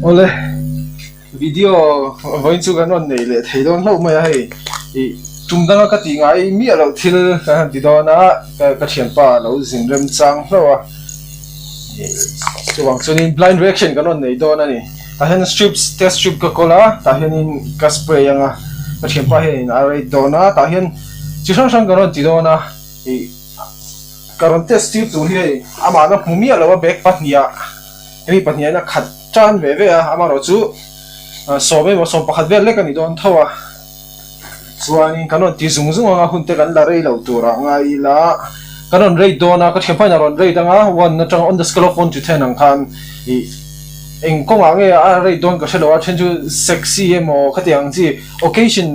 ole video voin chu kan on nei le thei don lo mai hai I tumdanga ka ti ngai mi alo thil ka ti do na ka thian pa lo zin rem chang lo a chuang chunin blind reaction kan on nei do na ni a hen strips test strip ka kola ta hianin ka spray anga ka thian pa hen a rate do na ta hian chi sang sang kan on ti do na karon test strip tu hi ama na humi alo back patnia mi patnia na khat chan ve ve a ama ro chu so ve mo som pakhat ve le kan ni don thawa chuanin kanon ti zung zung anga hunte kan la rei lo tura ngai la kanon rei dona ka thempai na ron rei danga 1 na tang on the scale of 1 to 10 ang khan I eng kong ange a rei don ka shelo a chen chu sexy emo khatiang chi occasion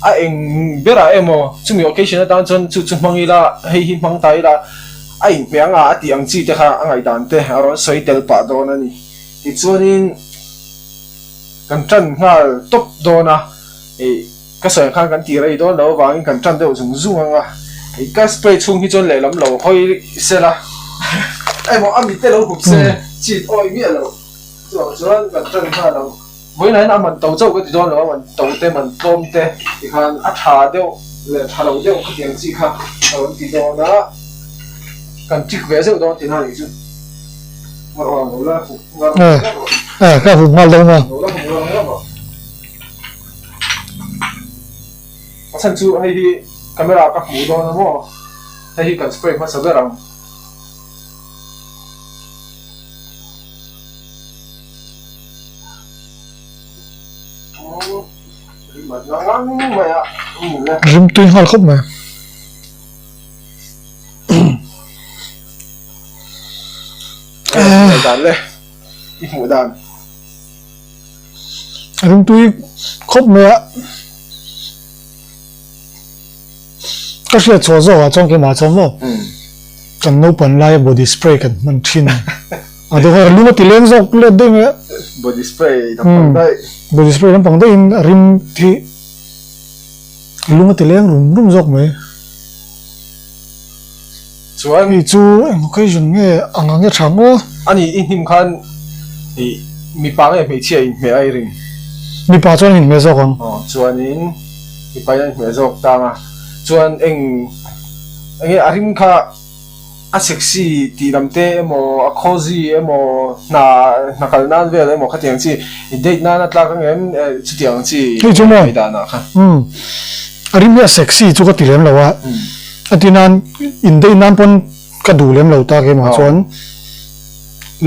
a eng bera emo chumi occasion a tan chon chu chu mangila hei hi mang tai la a eng peanga a ti ang chi te kha angai dan te aron soi tel pa dona ni ti chuanin kan tran ngal top dona ka soi khan kan ti rei don lo wangin kan tran deuh zung zung anga ka spray chung hi chon le lam lo hoi sela ai mo ami te lo hup se chi oi mi lo chuan kan tran kha lo voi nai na man to chau ka ti don lo man to te man tom te ti khan a tha deuh le tha lo deuh ka tiang chi kha ron ti do na kan tik ve se don ti na ni chu ma lo la ka hu ngal lo ma Asan chu hei hi camera ka hmu do na mo hei hi kan spray ma saberang mà nó ngắn mày ạ rim tui hal khop ma đàn lên đi ngủ đàn rim tui khop ma ka sia cho zo a chong ke ma chom mo kan no pan lai body spray kan man thin a do har luma ti leng zok le de me body spray thằng đây body spray lam pang de in rim thi luma ti leng rum rum zok me chuan mi chu occasion nge anga nge thango ani in him khan mi pa nge me chia in me ai ring mi pa chon in me zok ang chuan in mi pa nge me zok ta ma chuan eng arim kha a sexy ti lamte emo a cozy emo na kalnan vel emo khatiang chi date na tla ka ngem chutiang chi mai da na kha arim ya sexy chu ka ti lem lawa atinan in dei nan pon ka du lem lo ta ke ma chon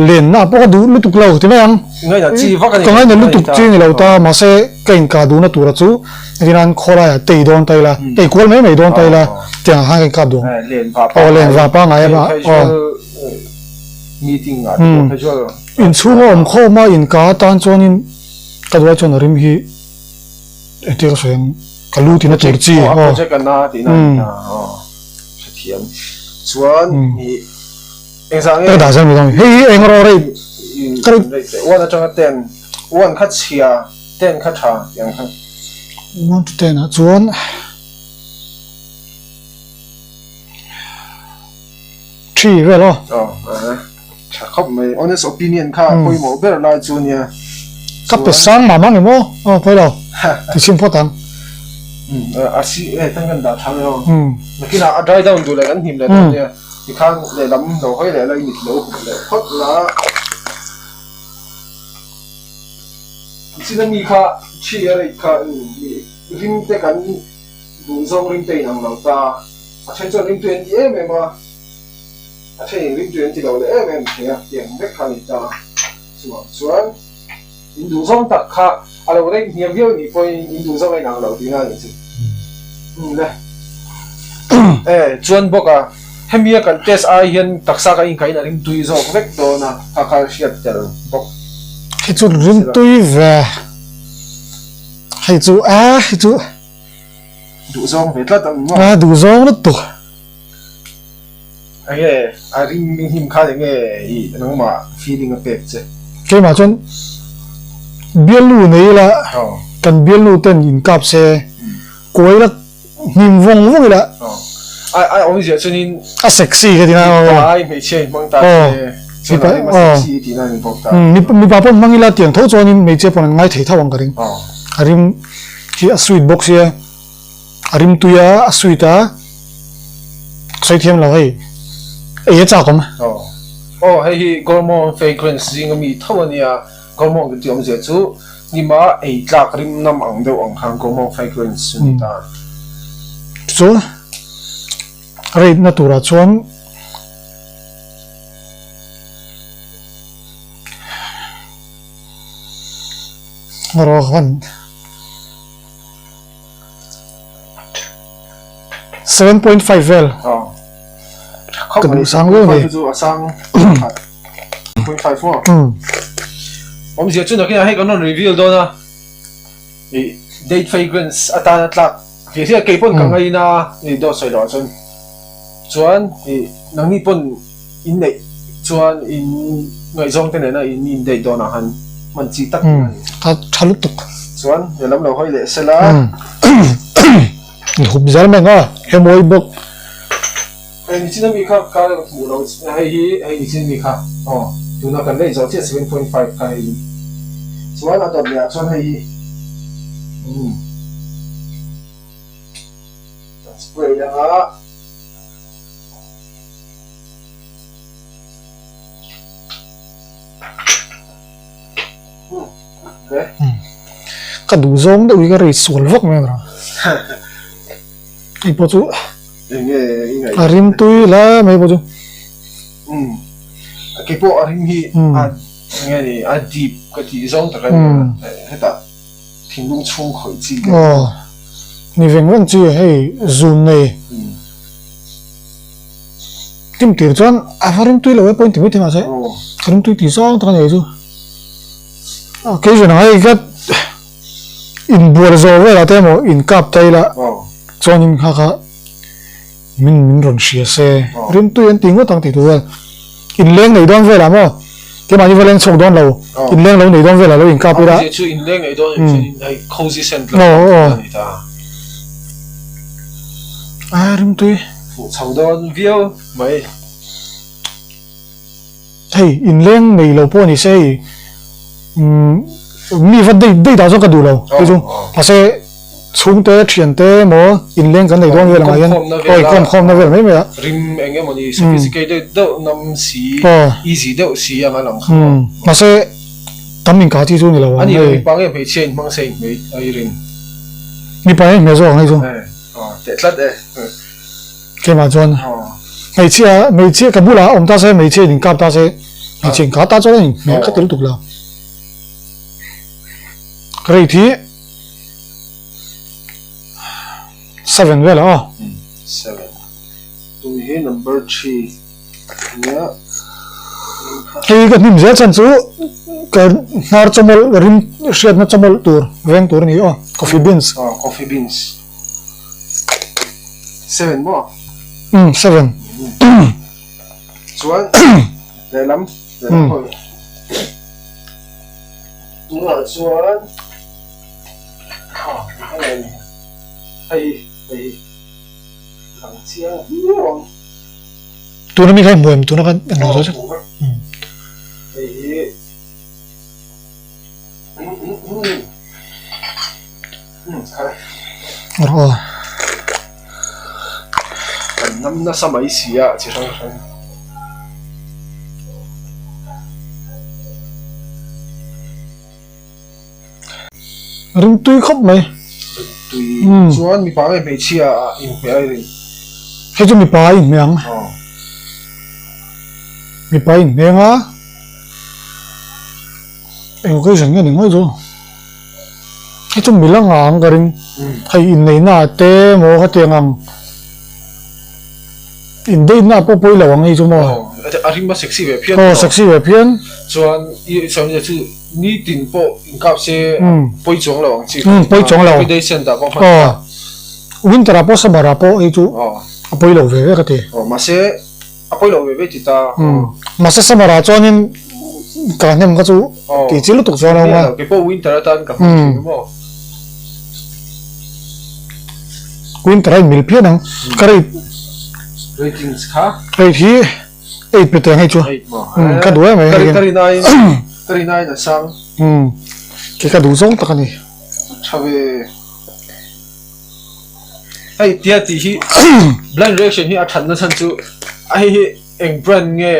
len na po ka du lutuk lo ti nang ngai na chi va ka ngai na lutuk chi ni lo ta ma se kain ka du na tu ra chu atinan khora ya tei don tai la tei kol me don tai la tiang ha ka du len va pa ngai ba meeting a casual in chu ngom kho ma in ka tan chon in ka du chon rim hi eti ka sen ka lu ti na tur chi project na ti na thiam chuan ni exam e da san mi dong hei eng ro rei ka wa chang 10 1 kha chia 10 kha tha yang kha 1 to 10 a chuan thi ve lo cha khop mai honest opinion kha koi mo ber la chunia ka pe sang ma mang mo phoi lo ti sim potang asi tan kan da thang yo makina a dry down du la kan him la ne ti khan le lam lo hoi le la ni lo le phot la sina mi kha chi ya le kha ni rim te kan du zong rim te nang lo ta a chen chon rim 20 mm ma a chen rim 20 lo le mm ya yang mek kha ni ta chuan in du zong tak kha alo re niam viu ni poi in du zong ai nang lo ti na ni chi le chuan boka hemia kan test ai hian taksa ka in kai na rim tui zo vek do na ka kha shiat tel bok hi chu rim tui ve hi chu du zong ve tla tam ma du zong na tu a rim him kha nge I nang ma feeling a pek che ke ma chon bialu nei la kan bialu ten in kap se koi la nim vong vong la ai ông giờ cho nên a sexy cái tina ai mấy chuyện mang ta cho nên mà sexy thì là mình bóc ta mi ba pon mangila tiang tho cho nên mấy chế pon ngay thấy thao ang karing arim ki a sweet box ya arim tuya a sweet a sai thiam lo hei e cha kom hay gormon fragrance riêng mi thâu anh ya gormon cái tiệm giờ chú nhưng mà ấy là rim năm ang đâu ang hàng gormon fragrance chúng ta so rei natura chuan ro khan 7.5 vel không cần sang luôn này sang 0.5 mo ông giờ chúng ta cái hay có nó review đó na date fragrance atan atlak thì sẽ cây pon càng ngày na thì đó soi đó chân chuan thì nang ni pon in này chuan in ngày zong thế này na in date đó na han man chi tak ta chalut tuk chuan giờ lắm lâu hơi lệ sẽ là hụp giá mà ngã hem mồi bốc hay chỉ là mi khác cái mù lâu hay chỉ mi khác tụi nó cần lấy cho chiếc 7.5 cái chuan là đợt này chuan hay spray đó đấy cái đủ giống đâu cái rỉ suol vóc mà rồi ipo chu arim tui la mai po chu cái bộ arim hi nghe này deep cái gì giống tất cả hết ta thiên lung chung khỏi chi ni veng chi hey zoom này tim tir chuan arim tui lo point mi thema sai arim tui ti song ta nei chu cái chuyện này cái in buồn rồi vậy là thế mà in cáp tay là cho nên ha ha mình run xia xe rim tu yên tiếng của tăng tỷ tuổi in lên này đoan về làm mà cái mà như vậy lên sông đoan lâu in lên lâu này đoan về là lâu in cáp đi đã in lên này đoan này cozy center rim tu sau đó view mấy hey in lên này lâu po này xe mi vật đây đào cho cái đủ lâu cái chung là sẽ xuống tới chuyển tới mỏ in lên cái này đoan về là mấy anh không nó về mấy mày á rim anh em mình sophisticated đâu năm xí easy đâu xí anh làm là sẽ tấm mình cả chi chung nhiều lâu anh ấy bằng em phải change bằng sen mấy ai rim mi bằng em mấy rồi ngay chung tệ lắm đấy cái mà chung mấy chia cái bút là ông ta sẽ mấy chia đỉnh cáp ta sẽ mấy chia cả ta cho nên mấy cái tục là cái thì 7 về là 7 tụi hi number 3 nhớ cái niệm dễ chân chú cáinar cho mol rim shed na cho mol tour veng tour này coffee beans coffee beans 7 mo 7 chuan để lắm đúng rồi chuan hay thằng chiang nhiều tu nó mi khai mùi tu nó kan nó rồi chứ rồi năm nó sao mấy xí à chỉ xong xong rim tui khóc mày tùy chuan mi pa me chia in pe ai rin hay cho mi pa in miang mi pa in miang á em cái gì nghe đừng nói rồi hay cho mi lang ngang cái rin hay in này na te mo cái tiếng ngang in đây na po poi lawang hay cho mo aring ba sexy về phiên sexy về phiên chuan xong giờ chứ ni tin po in cáp xe poi chong lawang chi poi chong lawang đây sen ta po fa winter po sa bara po ay chu poi law về cái thế mà sẽ poi law về thì ta mà sẽ sa bara cho nên cả nem cái chú thì chỉ lúc tục cho nó mà cái po winter ta cả đúng không winter ay milpia nang kari ratings kha ไอ้ที่ไอ้ไปแต่งให้ชัว 8 mo ก็ดูไหม 39 na sang ก็ดูส่งตะกันนี่ chave ai tia ti hi blind reaction hi a than na chan chu ai hi eng brand nge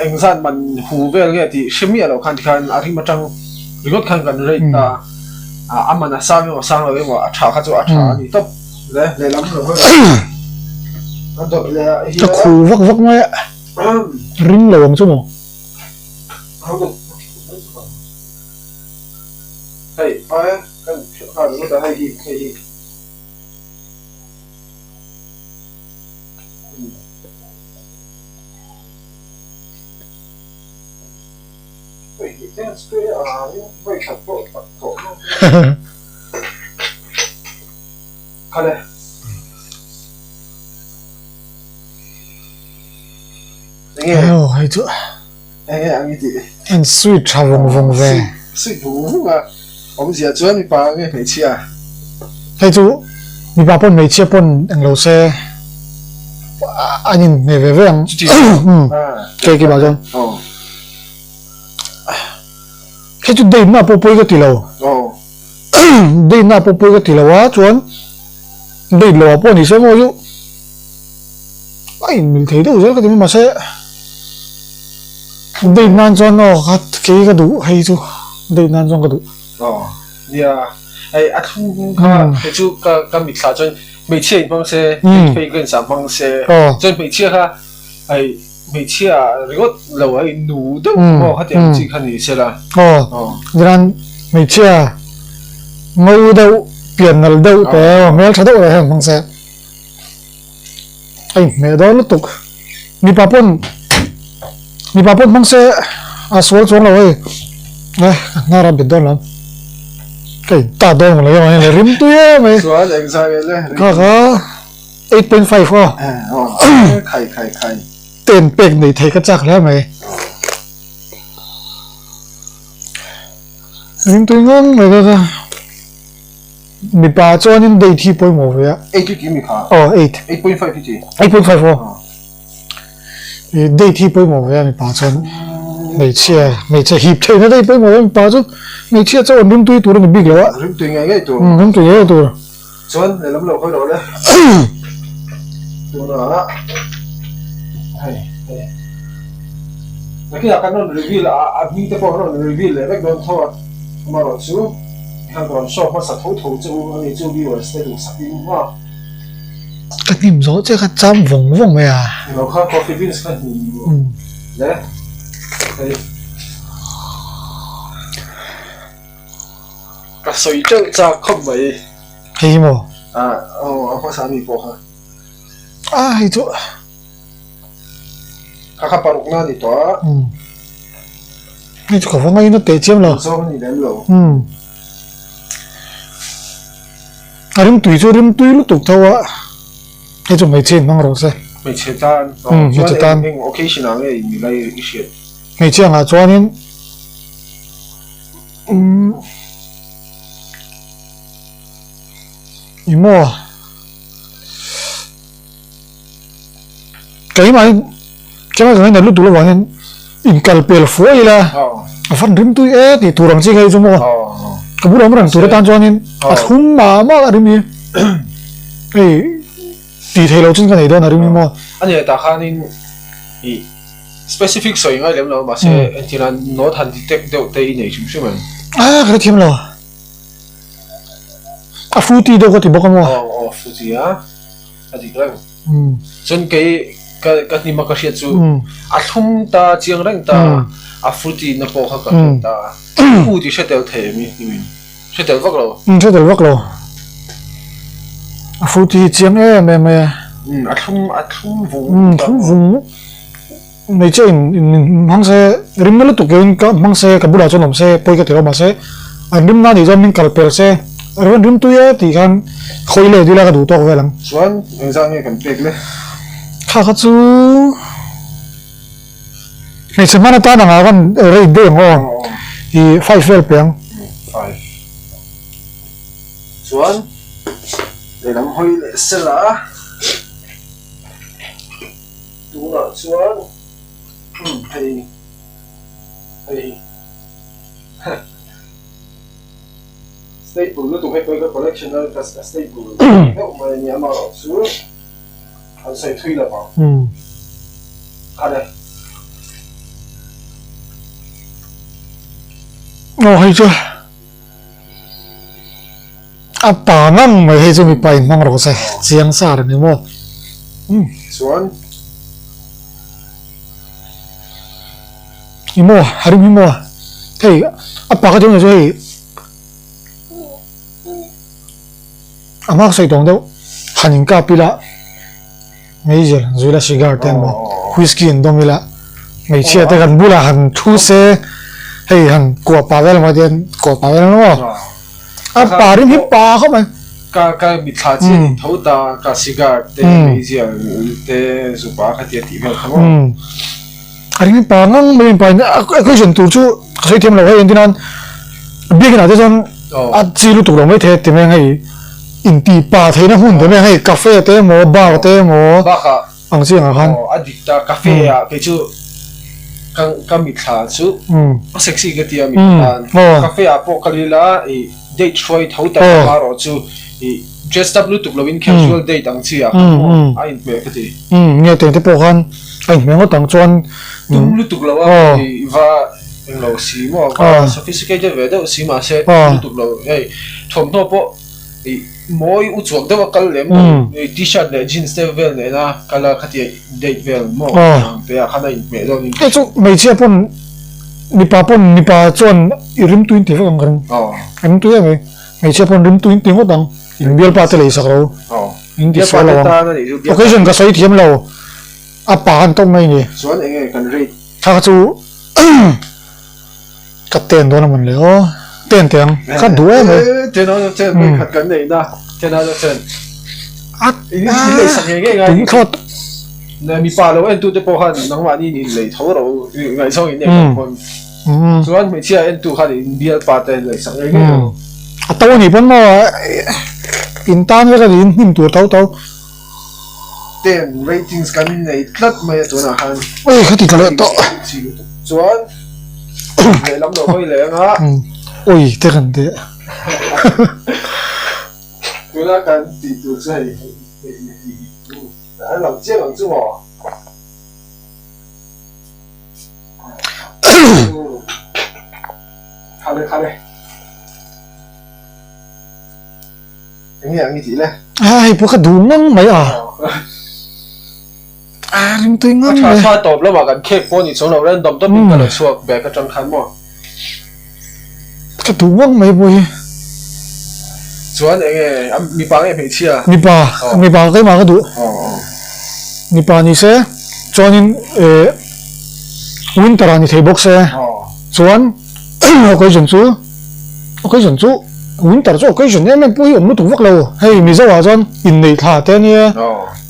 eng zan man hu vel nge ti shemi alo khan ti khan ari matang rigot khan kan rate ta amana sang mo sang lo mo a tha kha chu a tha ni top le lam lo ho an do le hi จะขู่วักไหมริ้งหลวงชั่วโมง hey ai kan ha lo da hai hi That's good. Very helpful. Kale. Hay chỗ. Anh chị. Anh suy trà vòng về. Suy đủ mà. Ông gì cho anh bà nghe mấy chi à? Hay chỗ. Mi bà pon mấy chi pon anh lâu xe. Anh nhìn về anh. Cái bảo cho. Cái chút đây na popoi cái tilo, đây na popoi cái tilo á, chuan, đây lo po ni xem thôi, ai mình thấy đâu rất cái mà sẽ, đây nan chuan nó cái đủ hay chứ, đây nan chuan cái đủ. Yeah, ai ăn không cái chú cái mix sao chuan mấy chiếc bằng xe, mấy cái sản bằng xe, chuan mấy chiếc ha, ai mấy chiếc rồi lâu ai nụ đâu, họ tiệm chỉ khăn gì xe là. Rằng mấy chiếc ngâu đâu, biển nào đâu, té mẹ cháu đâu là hàng bằng xe. Ai mẹ đó lúc tục, mi bà pon bằng xe, xuống rồi, này, nó ra biển đó lắm. Cái ta đâu mà lấy mà rim tuya mày. Số anh sao vậy? Có 8.5 khai. Tên bèn này thấy cái chắc lắm mày. Rim tuya ngon mày đó. Mi bà cho nên đây thì bôi mồ vậy. 8 cái mi khá. 8. 8.5 cái gì? 8.5. Đây thì bôi mồ vậy mi bà cho. Mấy chia hiệp thế nó đây bôi mồ mi bà cho. Mấy chia cho rim tuya tụi nó bị rồi á. Rim tuya ngay tụi. Rim tuya ngay tụi. Chuan để lắm lâu khơi đó đấy. Tụi nó. Cái nào cái nó review là admin cái phong nó review là cái don thôi mà rồi chú hàng còn shop mà sát thấu chú anh chú view sẽ được sắp in hoa cái niệm rõ chứ cái chăm vòng mày à nó khác coffee beans cái niệm đấy cái sợi trâu cha không vậy hay mà có sao mi bỏ ha hay chỗ các bạn cũng nói to cái chỗ phong ngay nó tệ chiếm rồi sao mình đến lâu rim tùy lúc tục thâu á cái chỗ mấy trên mang rồi xe mấy chế tan occasional ấy mình lấy cái chuyện mấy trên là cho nên mua cái mà này lúc tụi nó bảo nên in calpel phối là phát rim tui thì tụi rằng chỉ gây cho mua cái bữa đó rằng tụi nó tan cho nên không mà rim gì cái thì thấy lâu trên cái này đó là rim mua anh ấy ta khăn in specific sợi ngay lắm nào mà sẽ anh chỉ là nó thành detect được tay này chúng chứ mà cái thêm rồi fruity đâu có thì bóc mua fruity á anh chỉ rằng chân cái ni mà cái chuyện chú thùng ta chiang răng ta fruity nó bỏ khác ta fruity sẽ đều thể mi sẽ đều vắt rồi fruity chiang em thùng vùng mấy chơi mang xe rim nó tụt cái mang xe cái bữa đó cho nằm xe bôi cái tiểu mà xe rim nào thì cho mình calpel xe rim tui thì kan khơi lên đi là cái đủ to vậy lắm Xuân anh sang nghe cần bẹt lên khá chú ngày xem mà ta đang ở gần ở đây đêm ngon thì phải phê bèn Xuân để làm hơi lệ xe lá tunga chuan hei staple lu tu hei koi ka collectional ka staple he umai ni ama ro chu an sai thui la ba kale hay chưa apa ngang mày hay chưa bị bay mang rồi sai chiang sa rồi nè chuan imo harim imo hey apa cái tiếng này rồi ama sai dong đâu hanin ka pila mấy giờ rồi là cigar ten mo whisky dong mila mấy chia tay gần bula han thu se hey han của pavel mà tiền của pavel nó apa rim hip pa không mày ka mi tha chi thau ta ka cigar te meizia te zupa kha ti ti vel khamo rim hip pa ngang mấy pa cái chuyện tu chu sai thêm là cái nan biết cái nào thế son chỉ lu tu lo mấy thế thì mình hay in ti pa thế nó hun thế mình hay cà phê thế mo bar thế mo ba kha ang siang à han adikta cafe a ke chu ka mi tha chu sexy ke ti mi tan cafe a po kalila i date choi thau ta ma ro chu i dressed up lu tu lo in casual date ang chi a ai me ke ti nghe tiếng thế po han anh mình có tặng chuan tum lu tu lo i va en lo si mo sophisticated ve do si ma se lu tu lo ei thom no po i moi u chuak de kal lem t-shirt le jeans te vel ne na kala khati date vel mo pe a khana in me do ni cái chỗ mấy chia pon ni pa chuan rim tuin te vang kan em tu em mấy chia pon rim tuin te ho dang in bial pa te le sak ro in ti so lo occasion ka sai thiam lo apa han tong mai ni chuan enge kan ri tha chu ka ten do na man le o ten teng ka du em ten no ten me khat kan nei na ten no ten at in le sang nge ngai tung thot na mi pa lo en tu te po han nang ma ni le tho ro ngai song in ne kon chuan me chia en tu khan in bial pa te le sang nge a to ni pon mo in tan ve ka din nim tu tau ten ratings kan nei tlat mai tu na han oi khati ka le to chuan le lam do hoi le nga oi te kan te tu na kan ti tu sai anh làm chiếc làm chứ mò khá đây anh gì này ai bố cái đủ nắng mấy rim tôi ngang này sao tộp lắm mà gần khép bố nhỉ số nào lên đầm tốt mình cần là suộc bè cái trăng khăn mò cái đủ ngang mấy bố chuan anh mi pa nghe phải chia mi pa cái mà cái đủ mi pa ni se chuan in winter ni thei box se chuan occasion chu winter chu occasion em pui om tu vak lo hey mi zawa chuan in nei tha te ni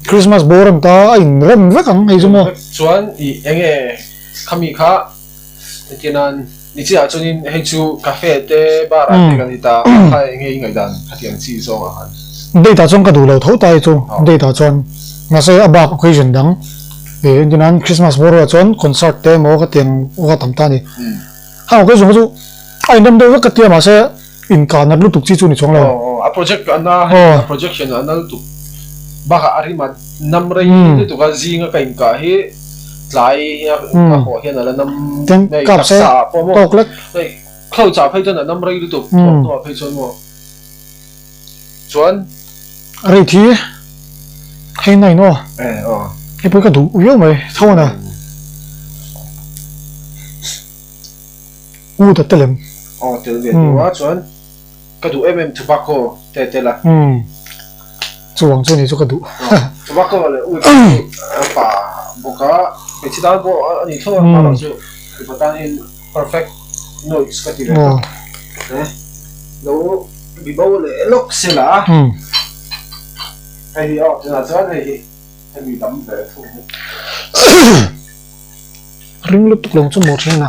Christmas boram ta in rem vek ang hei zumo chuan i enge khami kha tinan ni chia chuan in hei chu cafe te bar te kan ta khai enge ngai dan khatiang chi zong a han data chuan ka du lo tho tai chu data chuan na se abak occasion dang tinan Christmas boram chuan concert te mo ka tiang ka tam ta ni ha occasion chu ai nam de ka tia ma se in ka na lu tuk chi chu ni chong lo a project ana projection ana tu baka ariman namrai ni tu ka zinga kain ka hi tlai ka ho hian ala nam nei kap se tok lek nei khau cha phai tan namrai lu tu to phai chon mo chuan ari thi hei nai no he poi ka du yo mai thau na u ta telem tel ve wa chuan ka du tobacco te la chuang chu ni chu ka du tobacco le u pa boka pe chi dan bo ani tho ma lo chu pa tan in perfect noise ka ti le lo bi bo le lok se la ai o na chuan ai mi dam ve thu ring lu tuk long chu mo thin na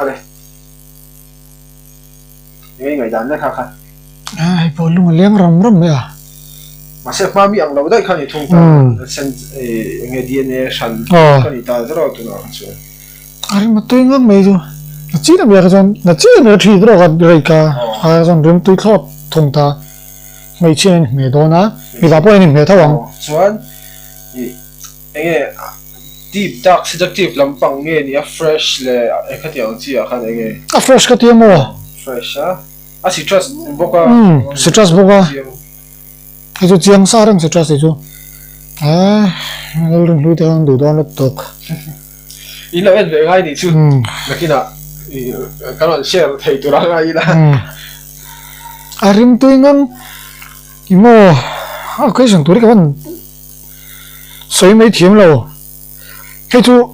đây cái ngày đàn đấy khá khá ai po lu leng ram ram ya mà sẽ mami ang lâu đấy khani thùng ta sen nghe DNA san khani ta rồi tụi nó chứ Ari mà tôi ngắm mấy chứ chỉ là việc rằng là chỉ là chỉ đó là cái cả hay rằng rừng tôi thọ thùng ta mấy chuyện mấy đó na vì sao bây giờ mấy thằng chuan nghe deep dark seductive lampang nghe ni fresh le cái tiếng chi à khani nghe fresh cái tiếng mua fresh à citrus boka citrus boka cái chỗ chiang sa rừng citrus cái chỗ rừng lui theo đủ đó là tốt in là em về ngay thì chứ là khi nào cái đoạn share thầy tụi nó ngay là rừng tôi ngắmimo cái chuyện tôi cái vấn sấy mấy tiếng lâu cái chỗ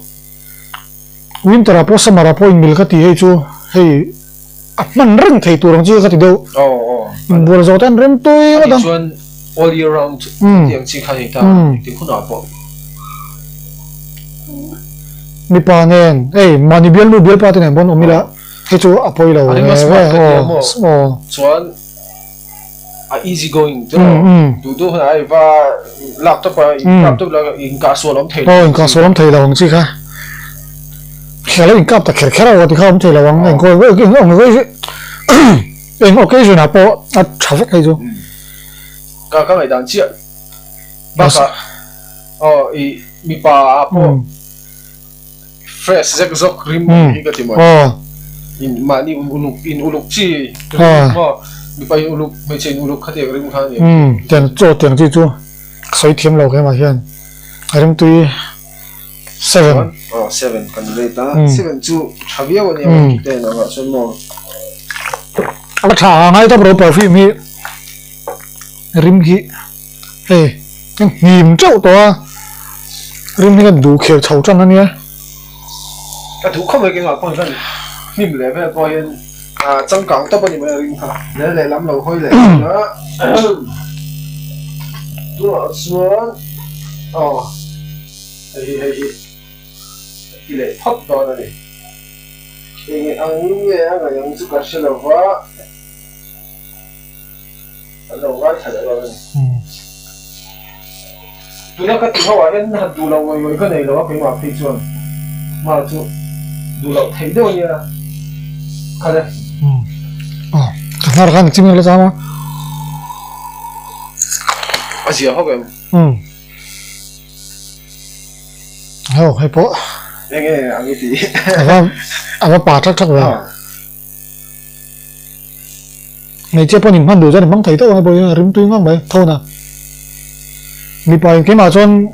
winter apo summer apo in milk thì cái chỗ hay mình rừng thầy tụi nó chưa cái gì đâu buổi giờ tan rừng tôi cái chuyện all year round tiếng chỉ khai thì ta tiếng không nào bỏ mi pa nen mani bial lu bial pa te nen bon omila he chu apoi lo chuan easy going du hai va laptop la in ka so lom thei in ka so lom thei lo chi kha khela in kap ta khera wa ti kham thei lo wang en ko cái ong cái en occasion apo a traffic hai chu ka ngai dan chi ba ka mi pa apo fresh zak rim cái gì mà in mà ni uluk chi mà bị phải uluk mấy chuyện uluk khát tiền rim khát tiền tiền cho tiền chi chu soi thiêm lâu cái mà hiện rim tui 7 7 kan le ta 7 chu thavia wa ni te na ma son mo ala tha ngai ta bro perfume mi rim hi nim chau to rim ni kan du khel chau chan ani cái thủ không phải cái ngọc con thân niệm lệ với coi trong cổng tao bao nhiêu mà riêng thôi để lắm lâu hơi lệ đó tua xuống hay cái lệ thấp đó này cái anh nghe anh là những chút cái sự là quá anh đâu có thật rồi tụi nó cái tiếng hoa anh hạt đủ lâu rồi cái này là cái mà phi chuẩn mà chú đủ lâu thấy đâu nhỉ cái này cái này chim là sao mà à gì hả em hay po nghe anh cái gì anh pa chắc chắc rồi ngày trước bọn mình ăn đồ ra thì mong thấy đâu hay bây giờ rim tuy ngon vậy thôi nè mi pa cái mà chọn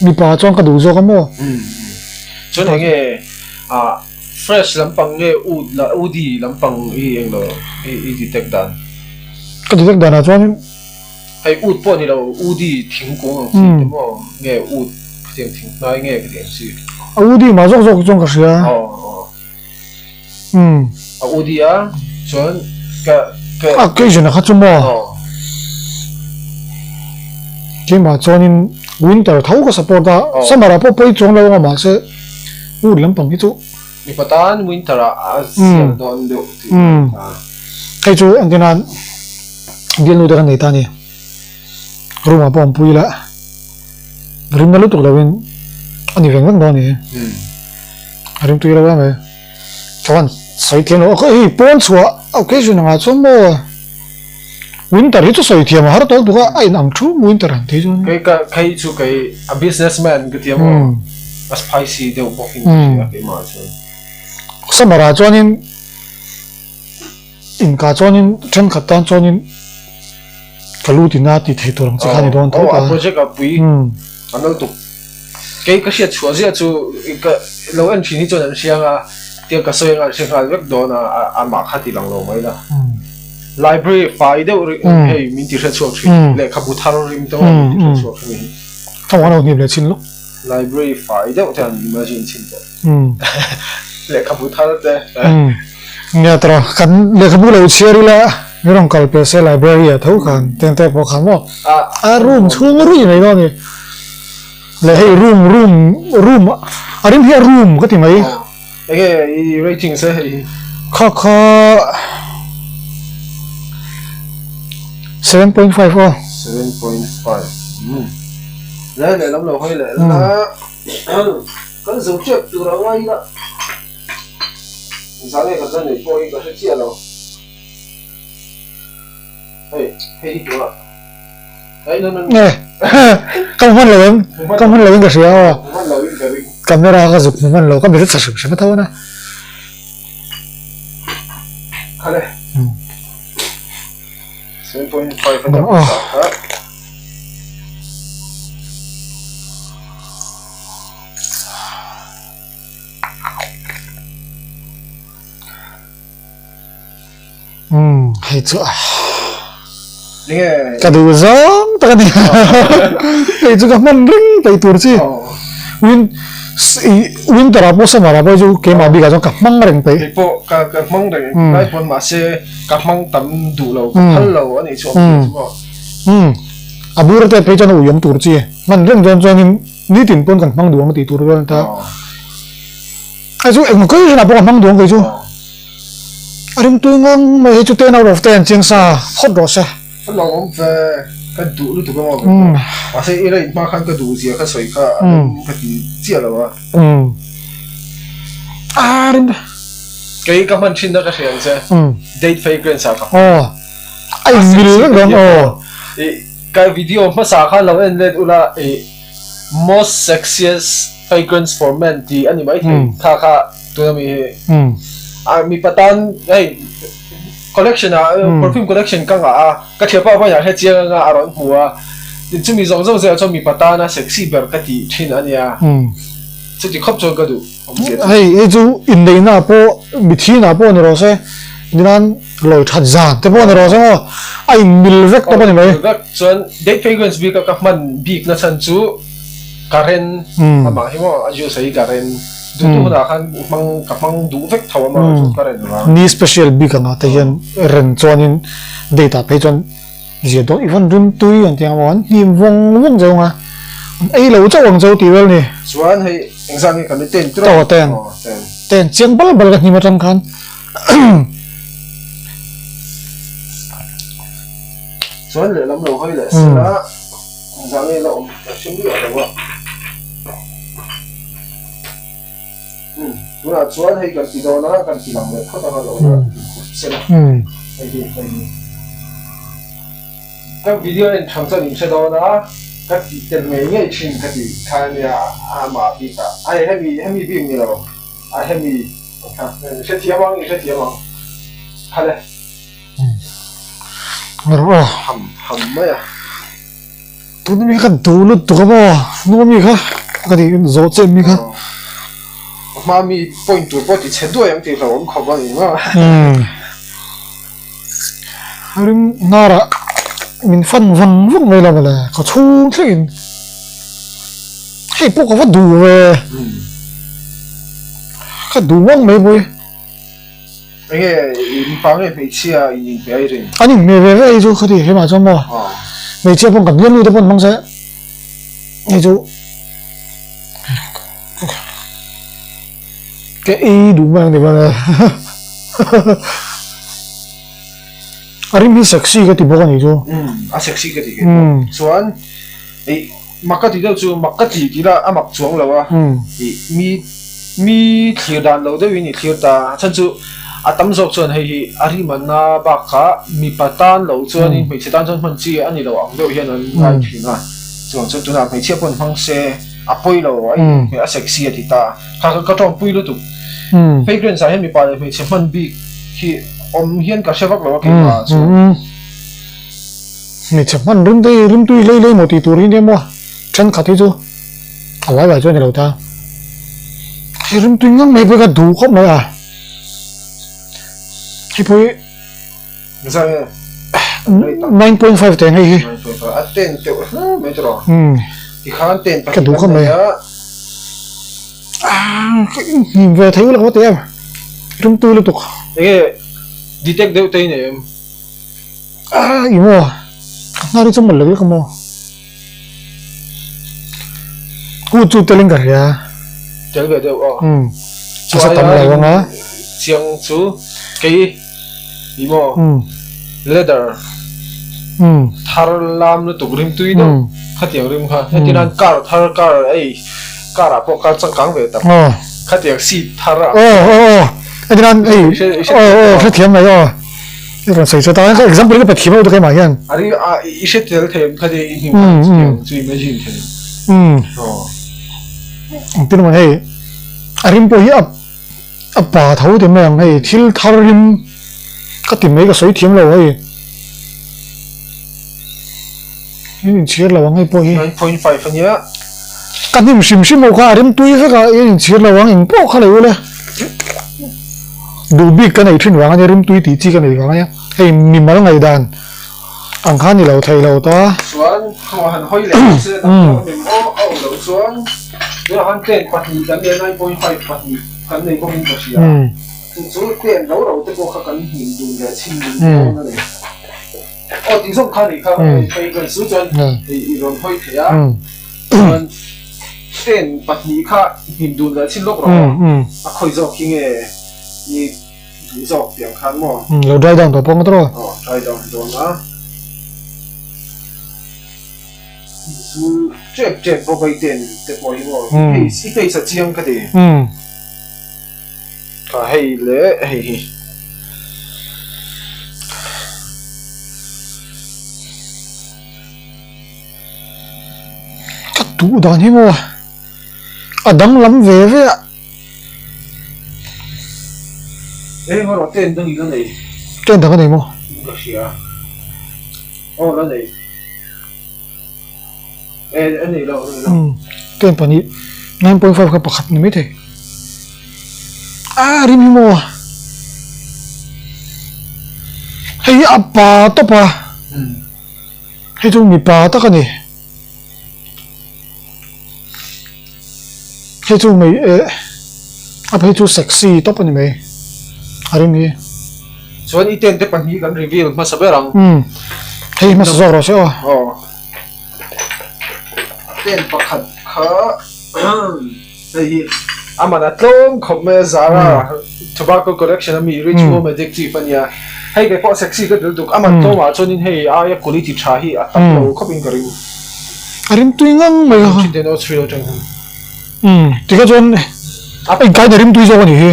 mi pa chọn cái đồ zo cái mua cho nên nghe fresh lampang nghe udi lampang anh lo detect dan cái detect dan là chọn hay po ni lo udi thing ko ang mo nghe tiếng thing nói nghe cái tiếng gì udi mà rok trong cái gì udi chọn cái gì nó khác chung mua cái mà cho nên winter thấu có support đó summer apo poi chong lo mà sẽ lắm bằng cái chỗ mi patan winter sian don do cái chỗ anh cái nan dia lu dengan neta ni rumah pom pui la rim lu tuk lawin ani veng veng do ni rim tui la me kawan soi thiam lo ko pon chua occasion nga chom mo winter hi chu soi thiam har to tu ka ai nam thu winter an the chun cái chu cái businessman cái thiam spicy de walking cái mà chu samara chonin in ka chonin than khatan chonin kalutina ti thei torang chikhani don tho ka project a pui anal tu cái shit chua zia chu cái lo an thini chon an siang a tiang ka soeng a siang al vek don a ma khati lang lo mai la library fai de hey min ti re chuak thi le khabu tharo rim to ti re chuak ni thong ano ni le chin lo library fai de tan imagine chin de le khabu tharo de nya tra kan le khabu lo chiari la nirong kal pe se library a thau khan ten te po khan mo room chung ru nei no ni le hey room arim hi room ka ti mai cái rating se hey kha 7.5 oh 7.5 lấy lắm rồi hơi lại là cái dấu chép từ đó ngay đó sáng nay cái dân này coi cái chia đâu hey đó đấy nó nè công văn lớn cái gì à camera cái dục văn lớn cái bị rất sạch sẽ thôi nè cái này 7.5 phần trăm hay chưa nghe cái đồ giống cái này hay chưa cái món ring cái tour chứ win terapo sama apa ju ke mabi ka ka mang reng pe po ka mang reng kai pon ma se ka mang tam du lo hal lo ani so abur te pe chan uyam tur chi man reng jon jon ni tin pon kan mang du ma ti tur ron ta ai ju em ko ju na po mang du cái ju arim tu ngang me chu ten out of 10 ching sa hot ro se lo om ve cái đủ lúc tụi con mà sẽ ý là mà khăn cái đủ gì cái sợi cái gì chia là mà cái mình xin đó cái hiện sẽ date fragrance sao anh biết rồi cái video mà sao khăn lâu em lên là most sexiest fragrance for men thì anh ấy thì khá tụi mình mi patan collection perfume collection ka nga ka thepa ba ya he chia nga aron huwa chu mi zong zong cho mi pata na sexy ber ka ti thin ania chu ti khop chon ka du hey chu in dei na po mi thi na po ni ro se dinan loi that za te po ni ro se ngo ai mil vek to ni mai vek chon date fragrance bi ka man big na chan chu karen ama himo aju sai karen du na khan mang du vek thaw ma chu karen la ni special bi ka na te hian ren chonin data pe chon je do even rum tui an tiang wan him wong zonga ei lo chawang zo ti wel ni chuan hei engzang kan ten to ten chiang bal bal ka ni ma tam khan chuan le lam lo hoi le sala engzang ei lo ka sim ri ala wa tuna chuan hei kan ti do na kan ti lam le khata ha lo sela cái video này thằng cho mình xem đó đó các tiền mấy ngày chuyên các gì khai nhà mà bị cả ai hay bị bị nhiều ai hay bị sẽ thiệt bằng khai đây rồi hầm mấy à tụi mình cái tụi nó tụi bao nó mình cái gì rõ trên mình mà mình point tụi bao thì chết đuôi em thì phải ông khó bao nhiêu mà harim nara min fan vang vang mai la mala ko chung thin hey po ko du ve ka du wang mai boy cái in phang này phải chia in phải rồi ani me ve ve ju khadi he ma chom mo me chia pon kan yen lu de pon mang se ai ju cái y du mang de ba arim hi sexy cái tipo này chứ sexy cái gì chuan mặc cái gì đâu chứ mặc cái gì thì là mặc chuang lâu à mi thiệt đàn lâu đấy vì thiệt ta chân chứ tấm dọc chuan hay arim na bạc cả mi patan lâu chuan ni mấy chiếc tan chuan phân chi anh đi lâu ông đâu hiện anh ai thì na chuan chuan tụi nào mấy chiếc phân phăng xe poi lâu ấy mấy sexy thì ta cái trong poi luôn tụ fragrance sao hiện mi pa mấy chiếc phân big thì hiền cả xe vác lâu cái mà mình chậm man rum tui lấy một tí tuổi đi mua chân khát thế chứ à vài vài chỗ này đâu ta thì rum tui ngang mấy bữa cái đủ khóc nữa à thì bữa sao 9.5 tiền hay tiền tiêu mấy chỗ thì khán tiền cái đủ khóc này nhìn về thấy là có tiền rum tui liên tục cái detect được tên này im mua nó đi trong một lưỡi không mua cú chú tên lên cả ya chơi về đâu chú sao tầm lại không á chiang chú cái im mua leather thar lam nó tụ rim tui đó khát tiếng rim ha nên là car ấy car à bộ car chẳng căng về tập khát tiếng seat thar à cáiนั้นcái thiểm này cái còn xây cho ta cái example cái bật thiểm đâu cái mà hiện ari ishe tel them khát tiếng chui imagine thế tin mà hay rim bôi ấp bà thấu thì mày hay thiếu thar rim cái tìm mấy cái sấy thiểm rồi ấy ini chia lawang ai poi 9.5 anh nhá kan nim sim mo kha rim tui fe ka ini chia lawang ing po kha le le du big kan ai thin wang ani rim tui ti chi kan ai wang ya hei mi mal ngai dan ang khan ni lo thei lo ta xuân họ hẳn hoi lẹ xưa mình ô đầu xuống rồi hắn tiền bật nhị cái này 9.5 bật nhị cái này có mình có gì à số tiền đấu đầu tới cô khắc hình dùng để xin dùng này tiếng sông khăn thì không phải gần số chân thì rồi thôi thì á tiền bật nhị khá hình dùng để xin lúc rồi khơi dọc khi nghe như dọc tiếng khăn mà lo dry down to pong tro dry down đó á su chép vào cái tiền để mọi người ít cái sự chiang cái gì cả hay lẽ hay cái tủ đó như mà đắng lắm về với ạ ê ngồi đó tiền đừng cái này trên thằng cái này mà cái gì à đó này ê anh này đâu trên phầnนี้ 9.5 cái bậc hạt này mấy thế rim mo hay apa to pa hay tu mi pa ta ka ni hay tu mi hay tu sexy to pa ni mai rim ni so ni tiền te pan hi kan reveal ma sabe rang hay ma so ro se tiền pakhat kha hey amana tlong khome zara tobacco collection ami ritual addictive ania hey ke po sexy ka dul tuk aman to ma chonin hey aya quality tha hi ataplo khopin karing rim tu ngang mai ha tin no thrill tang ti ka jon ai kai rim tu zo ni he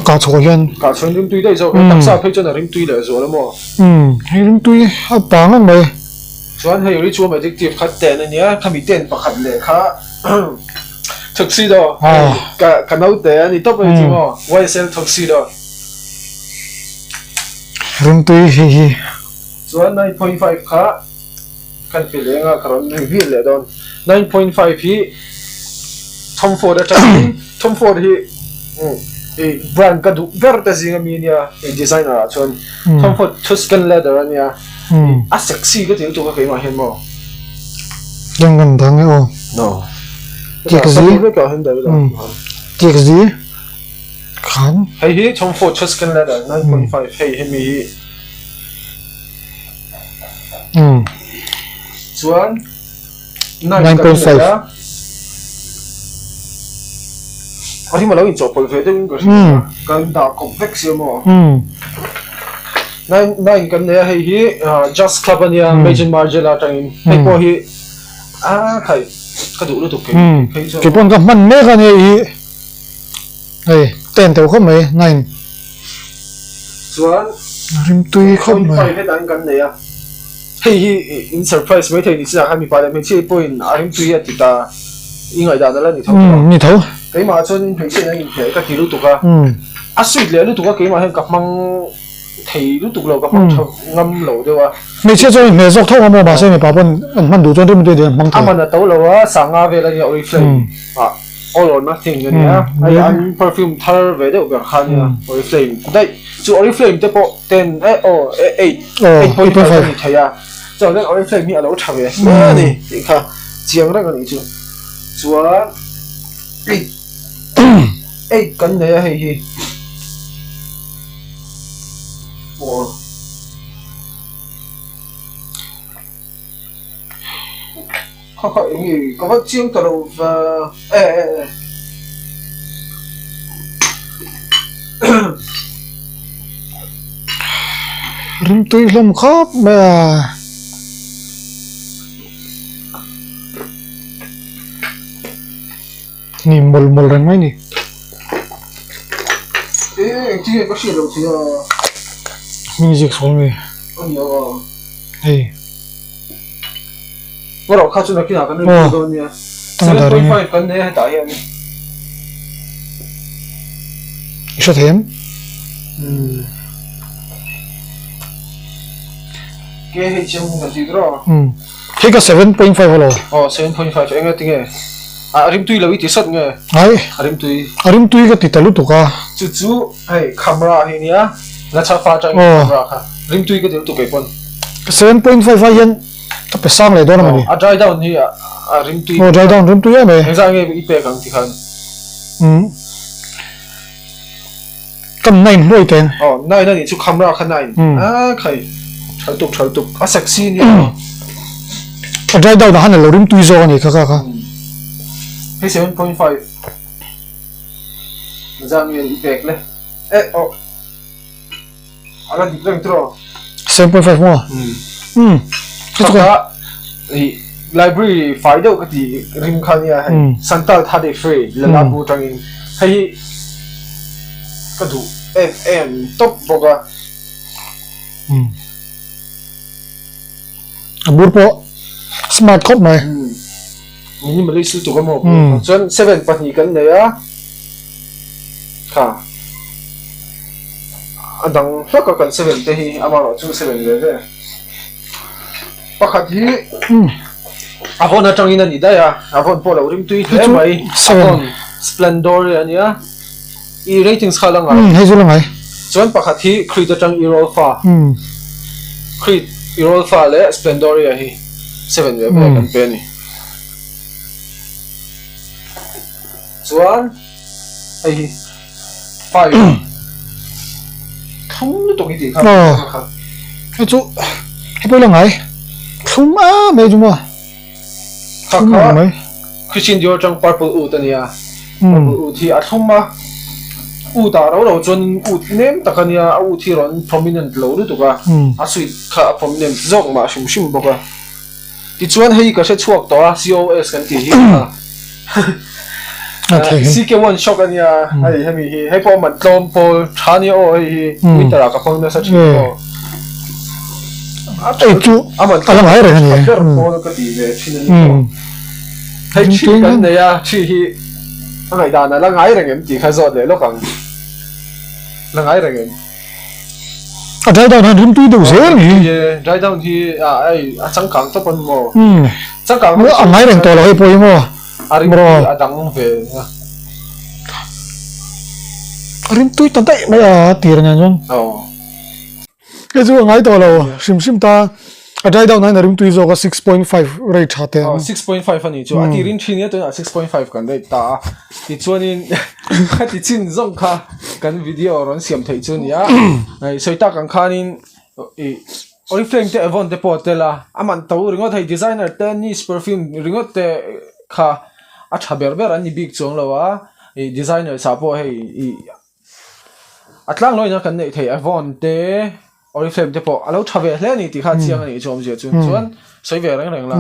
ka cho yan ka chon rim tui dai zo tak sa phei chon rim tui le zo la mo rim tu pa ngang mai chuan hey ritual addictive khat ten ania khami ten pakhat le kha tuxedo ka nau te ani top ai chi mo YSL tuxedo rim tu hi chuan 9.5 kha kan pilenga karon reveal le don 9.5 hi Tom Ford a Tom Ford hi brand ka du verta zinga minia designer a chuan Tom Ford Tuscan leather ania a sexy ka til tu ka kai ma hen mo yang gan dang e no cái gì ka hen da cái gì khan hey hi Tom Ford Tuscan leather 9.5 hey hi mi chuan 9.5 Ari mà lâu in chụp về đấy có cái đào complex mà nine cái này hay hi Just Club ania Major Margiela tangin hay po hi khai cái đủ được cái bọn gặp mình mấy cái này này tiền tiểu không mấy này chuan rim tui không mấy phải cái đàn cái này hay hi in surprise mấy thầy đi ra hai mươi ba mấy chị point arim tui thì ta in ngày đàn đó là ni thấu cái mà cho nên phải xem những cái kỷ lục tục à suy lệ lúc tục cái mà gặp mang thì lúc tục lâu gặp mang ngâm lâu đấy wa mấy chiếc cho mấy dọc thâu mà bà xem mấy bà bọn mình đủ cho đấy mình để mang à mà là tàu lâu á sáng à về là nhiều Oriflame all or nothing cái này ai ăn perfume thar về đấy ở khan nha Oriflame đây chú Oriflame thế bộ tên 8.5 thấy à cho nên Oriflame mi ở đâu thằng vậy này thì kha chiang ra cái này chú cái này hay hi khó gì có phát chiếng tàu đầu và rim tui lom khop mà ni mol ren mai ni chị có xịt đâu thì music song ni anh nhớ hey bắt đầu khá chút là kia cái này rồi nha 7.5 cái này đại anh Isa thêm cái hệ chim cái gì đó cái 7.5 holo 7.5 anh nghe tiếng nghe rim tui lawi ti sat nghe ai rim tui cái titalu tu ka chu hey camera hi nia la cha fa chang camera kha rim tui cái điều tu ke pon 7.5 yan ta sang le do na mani dry down hi rim tui dry down rim tui me anh sang nghe ipe kang ti khan cầm nine lôi tên nai na ni chu camera khan nai khai thal tuk sexy ni dry down han lo rim tui zo ni kha hey 7.5 Giang Nguyên ipe le ala di reng tro 7.5 mo cái đó library file đâu cái gì rim khan ya hay santal tha de free la la bu tang in hay cái đủ FM top boga burpo smart code này minimalist tu cái mộc chọn 7 pat ni kan ne ya kha adang hla ka kan 7 te hi amaro chu 7 le le pakhat hi avon atang in ani da ya avon pola urim tui hle mai avon splendor ania I ratings khala nga hay zo lang ai chuan pakhat hi Creed atang Irolfa Creed Irolfa le Splendoria hi 7 le kan pe ni chuan ai hi 5 không to ki ti kha cái chỗ cái bôi lang ai không mấy chúng mà không mấy Christian Dior trong Purple Oud ania Purple Oud hi athoma Oud aro lo chon Oud name takania Oud hi ron prominent lo ru tuka asui kha prominent zong ma shim boka ti chuan hei ka se chuak to COS kan ti hi CK1 shock ania ai hemi hi hei po man tlom po thani o hi winter ka phong na sa chi ko ai chú alam ai rồi này cái gì về chuyện này hay chuyện cái này à chuyện hi ngày đàn là ngay rồi em chỉ khai rõ để lúc bằng là ngay rồi em trái đào nó rim tui đâu dễ nhỉ trái đào thì ai chẳng càng tốt hơn mò chẳng càng nữa anh ngay rồi tôi là hay bôi mò đắng về rim tui tận tay mấy tiền nhà nhung cái chỗ ngay tôi là sim ta trái đào này là rim tui zo có 6.5 rate chate 6.5 anh ấy chú ati rin chín nhá tôi là 6.5 cần đấy ta thì cho nên thì chín rong kha cần video rồi xem thấy chú nhá này soi ta cần kha nên Oriflame te Avon te potela aman tau ringot hay designer te niche perfume ringot te kha acha berber ani big chong lawa designer sapo hay atlang loi na kan nei thei Avon te Oriflame te po alo thave hle ni ti kha chiang ani chom je chuan soi ve reng la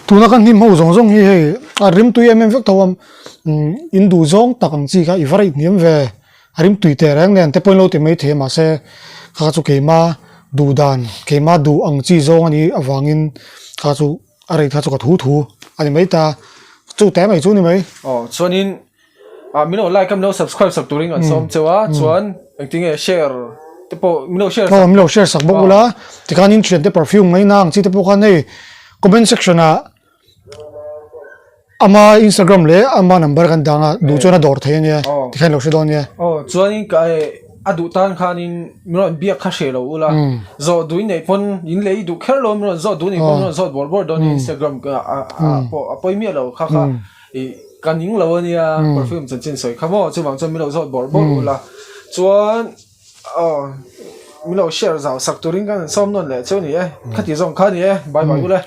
tu na kan nim ho zong hi he rim tui em vek tawam in du zong takang chi ka ivarai niam ve rim tui te rang nen te point lo te mai the ma se kha chu ke ma du dan ke ma du ang chi zong ani awangin kha chu are kha chu ka thu ani mai ta chu te mai chu ni mai chuanin mino like am no subscribe sak turing an som chewa chuan engting share te po mino share sak bokula ti kanin trend te perfume mai nang chi te po kan nei comment section a ama Instagram le ama number kan danga du chona dor the ne ti khan lo se don ne chuanin ka adu tan khanin mino bia kha she lo ula zo duin nei pon in lei du kher lo mino zo du nei pon zo bor don Instagram ka apoi mi lo kha kaning lo ania perfume chen soi khamo chuwang chon milo zo bor ula chuan milo share zaw sak turing kan som non le choni khati zong khani bye bye ula